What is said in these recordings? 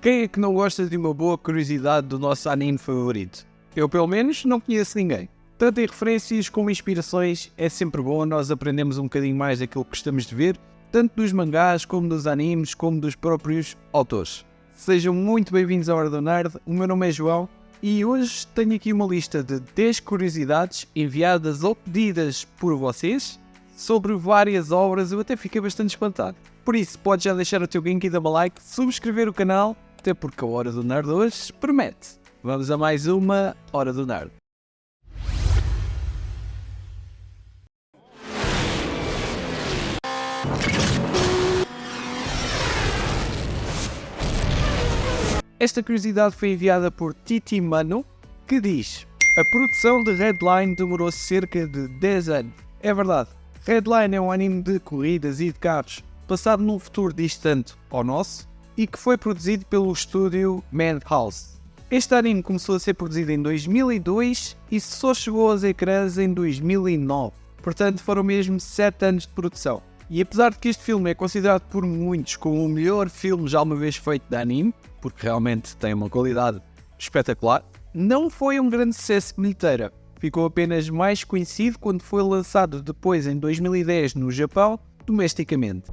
Quem é que não gosta de uma boa curiosidade do nosso anime favorito? Eu, pelo menos, não conheço ninguém. Tanto em referências como inspirações, é sempre bom nós aprendermos um bocadinho mais daquilo que gostamos de ver, tanto dos mangás, como dos animes, como dos próprios autores. Sejam muito bem-vindos à Hora do Nerd, o meu nome é João, e hoje tenho aqui uma lista de 10 curiosidades enviadas ou pedidas por vocês sobre várias obras. Eu até fiquei bastante espantado. Por isso, podes já deixar o teu link e dar-me like, subscrever o canal, até porque a Hora do Nerd hoje promete. Vamos a mais uma Hora do Nerd. Esta curiosidade foi enviada por Titi Mano, que diz: a produção de Redline demorou cerca de 10 anos. É verdade, Redline é um anime de corridas e de carros, passado num futuro distante ao nosso, e que foi produzido pelo estúdio Madhouse. Este anime começou a ser produzido em 2002 e só chegou aos ecrãs em 2009, portanto foram mesmo 7 anos de produção. E apesar de que este filme é considerado por muitos como o melhor filme já uma vez feito de anime, porque realmente tem uma qualidade espetacular, não foi um grande sucesso de bilheteira. Ficou apenas mais conhecido quando foi lançado depois em 2010 no Japão, domesticamente.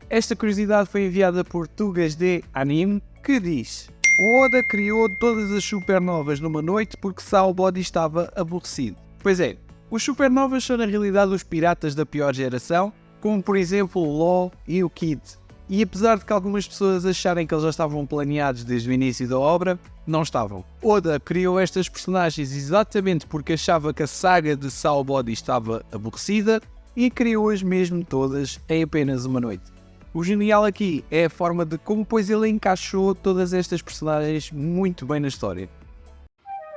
Esta curiosidade foi enviada por Tugas de Anime, que diz: o Oda criou todas as supernovas numa noite porque Saobody estava aborrecido. Pois é, os supernovas são na realidade os piratas da pior geração, como por exemplo o Law e o Kid. E apesar de que algumas pessoas acharem que eles já estavam planeados desde o início da obra, não estavam. Oda criou estas personagens exatamente porque achava que a saga de Saobody estava aborrecida e criou-as mesmo todas em apenas uma noite. O genial aqui é a forma de como pois ele encaixou todas estas personagens muito bem na história.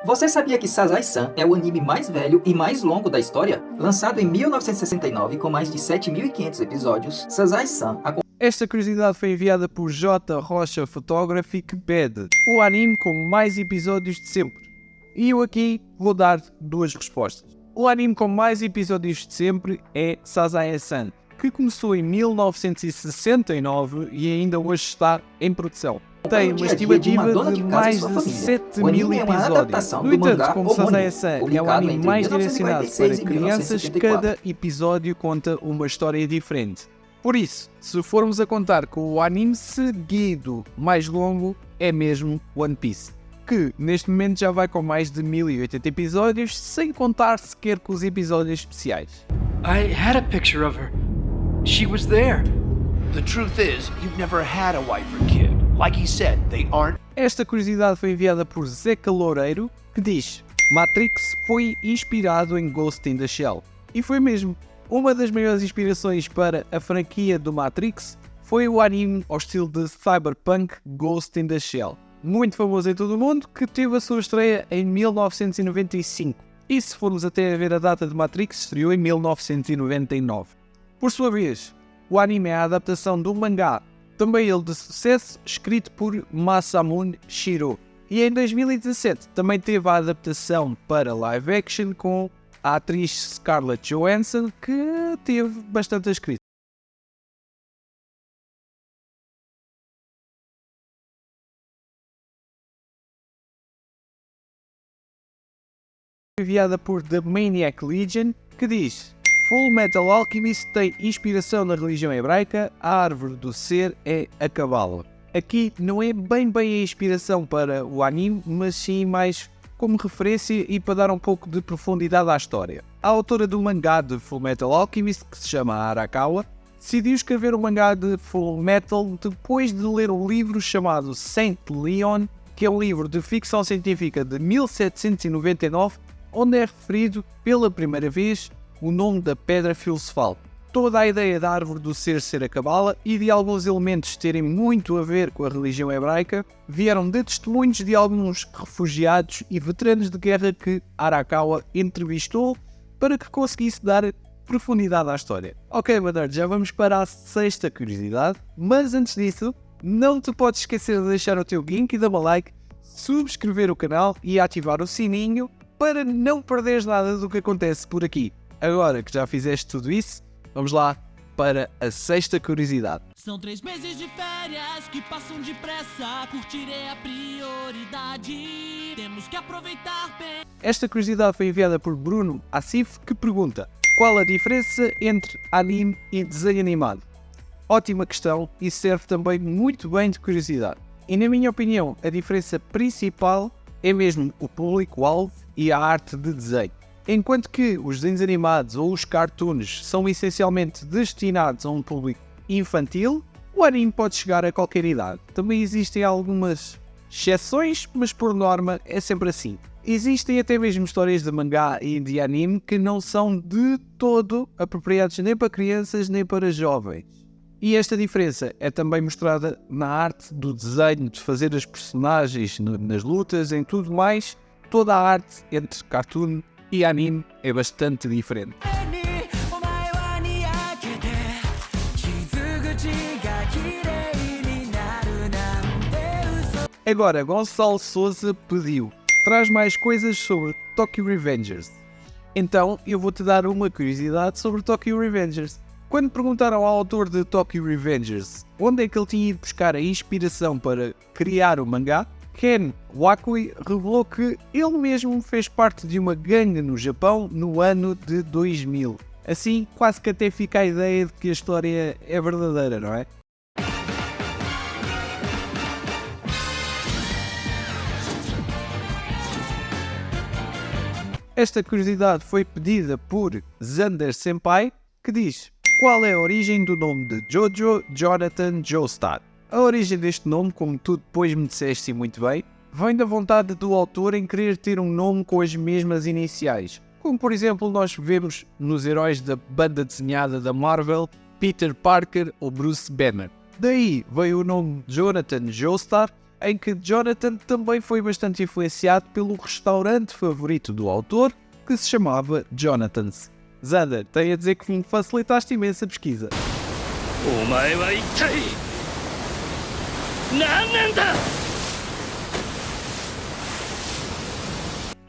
Você sabia que Sazai-san é o anime mais velho e mais longo da história? Lançado em 1969 com mais de 7.500 episódios, Sazai-san... Esta curiosidade foi enviada por J. Rocha Photography, que pede o anime com mais episódios de sempre. E eu aqui vou dar duas respostas. O anime com mais episódios de sempre é Sazae-san, que começou em 1969 e ainda hoje está em produção. Tem uma estimativa de mais de 7.000 episódios. No entanto, como Sazae-san é o anime mais direcionado para crianças, cada episódio conta uma história diferente. Por isso, se formos a contar com o anime seguido mais longo, é mesmo One Piece, que neste momento já vai com mais de 1.080 episódios, sem contar sequer com os episódios especiais. I had a picture of her. She was there. The truth is, you've never had a wife or kid. Like he said, they aren't. Esta curiosidade foi enviada por Zeca Loureiro, que diz: Matrix foi inspirado em Ghost in the Shell. E foi mesmo. Uma das maiores inspirações para a franquia do Matrix foi o anime ao estilo de Cyberpunk Ghost in the Shell, muito famoso em todo o mundo, que teve a sua estreia em 1995. E se formos até a ver a data de Matrix, estreou em 1999. Por sua vez, o anime é a adaptação do mangá, também ele de sucesso, escrito por Masamune Shirow. E em 2017 também teve a adaptação para live action com a atriz Scarlett Johansson, que teve bastante escrito. Enviada por The Maniac Legion, que diz: Full Metal Alchemist tem inspiração na religião hebraica, a árvore do ser é a Cabala. Aqui não é bem a inspiração para o anime, mas sim mais como referência e para dar um pouco de profundidade à história. A autora do mangá de Full Metal Alchemist, que se chama Arakawa, decidiu escrever o mangá de Full Metal depois de ler um livro chamado Saint Leon, que é um livro de ficção científica de 1799, onde é referido pela primeira vez o nome da pedra filosofal. Toda a ideia da árvore do ser a Cabala e de alguns elementos terem muito a ver com a religião hebraica vieram de testemunhos de alguns refugiados e veteranos de guerra que Arakawa entrevistou para que conseguisse dar profundidade à história. Ok, Badard, já vamos para a sexta curiosidade, mas antes disso, não te podes esquecer de deixar o teu link e dar um like, subscrever o canal e ativar o sininho para não perderes nada do que acontece por aqui. Agora que já fizeste tudo isso, vamos lá para a sexta curiosidade. São 3 meses de férias que passam depressa. Curtir é a prioridade. Temos que aproveitar bem. Esta curiosidade foi enviada por Bruno Assif, que pergunta: qual a diferença entre anime e desenho animado? Ótima questão e serve também muito bem de curiosidade. E na minha opinião, a diferença principal é mesmo o público-alvo e a arte de desenho. Enquanto que os desenhos animados ou os cartoons são essencialmente destinados a um público infantil, o anime pode chegar a qualquer idade. Também existem algumas exceções, mas por norma é sempre assim. Existem até mesmo histórias de mangá e de anime que não são de todo apropriados nem para crianças nem para jovens. E esta diferença é também mostrada na arte do desenho, de fazer as personagens nas lutas, em tudo mais. Toda a arte entre cartoon e anime é bastante diferente. Agora, Gonçalo Souza pediu: traz mais coisas sobre Tokyo Revengers. Então, eu vou-te dar uma curiosidade sobre Tokyo Revengers. Quando perguntaram ao autor de Tokyo Revengers onde é que ele tinha ido buscar a inspiração para criar o mangá, Ken Wakui revelou que ele mesmo fez parte de uma gangue no Japão no ano de 2000. Assim, quase que até fica a ideia de que a história é verdadeira, não é? Esta curiosidade foi pedida por Xander Senpai, que diz: qual é a origem do nome de Jojo Jonathan Joestar? A origem deste nome, como tu depois me disseste muito bem, vem da vontade do autor em querer ter um nome com as mesmas iniciais, como por exemplo nós vemos nos heróis da banda desenhada da Marvel, Peter Parker ou Bruce Banner. Daí veio o nome Jonathan Joestar, em que Jonathan também foi bastante influenciado pelo restaurante favorito do autor, que se chamava Jonathan's. Xander, tenho a dizer que me facilitaste imensa pesquisa.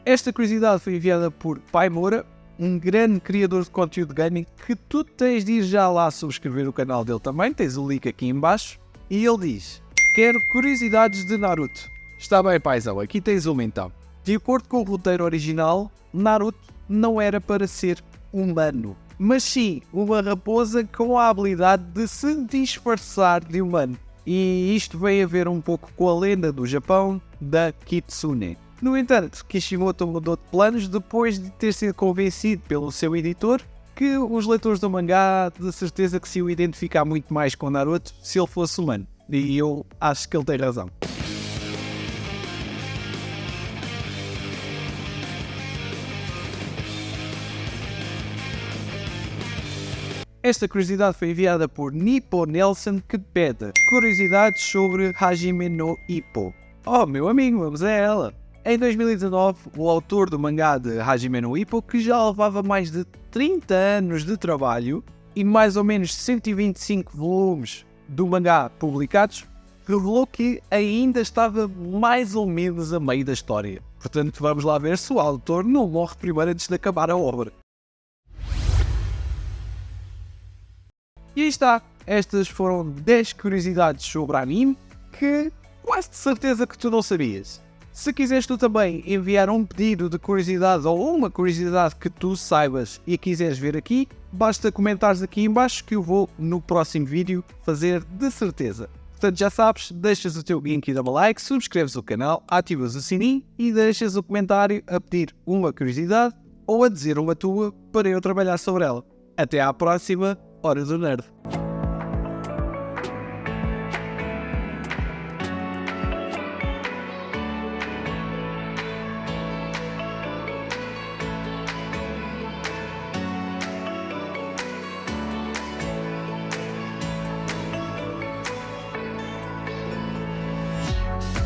Esta curiosidade foi enviada por Pai Moura, um grande criador de conteúdo gaming, que tu tens de ir já lá subscrever o canal dele também, tens o link aqui em baixo, e ele diz: quero curiosidades de Naruto. Está bem, paizão, aqui tens uma então. De acordo com o roteiro original, Naruto não era para ser humano, mas sim uma raposa com a habilidade de se disfarçar de humano. E isto vem a ver um pouco com a lenda do Japão da Kitsune. No entanto, Kishimoto mudou de planos depois de ter sido convencido pelo seu editor que os leitores do mangá de certeza que se iam identificar muito mais com Naruto se ele fosse humano. E eu acho que ele tem razão. Esta curiosidade foi enviada por Nippo Nelson, que pede curiosidades sobre Hajime no Ippo. Oh, meu amigo, vamos a ela! Em 2019, o autor do mangá de Hajime no Ippo, que já levava mais de 30 anos de trabalho e mais ou menos 125 volumes do mangá publicados, revelou que ainda estava mais ou menos a meio da história. Portanto, vamos lá ver se o autor não morre primeiro antes de acabar a obra. E aí está, estas foram 10 curiosidades sobre anime que quase de certeza que tu não sabias. Se quiseres tu também enviar um pedido de curiosidade ou uma curiosidade que tu saibas e quiseres ver aqui, basta comentares aqui em baixo que eu vou no próximo vídeo fazer de certeza. Portanto, já sabes, deixas o teu link e dá-me like, subscreves o canal, ativas o sininho e deixas o comentário a pedir uma curiosidade ou a dizer uma tua para eu trabalhar sobre ela. Até à próxima Hora do Nerd.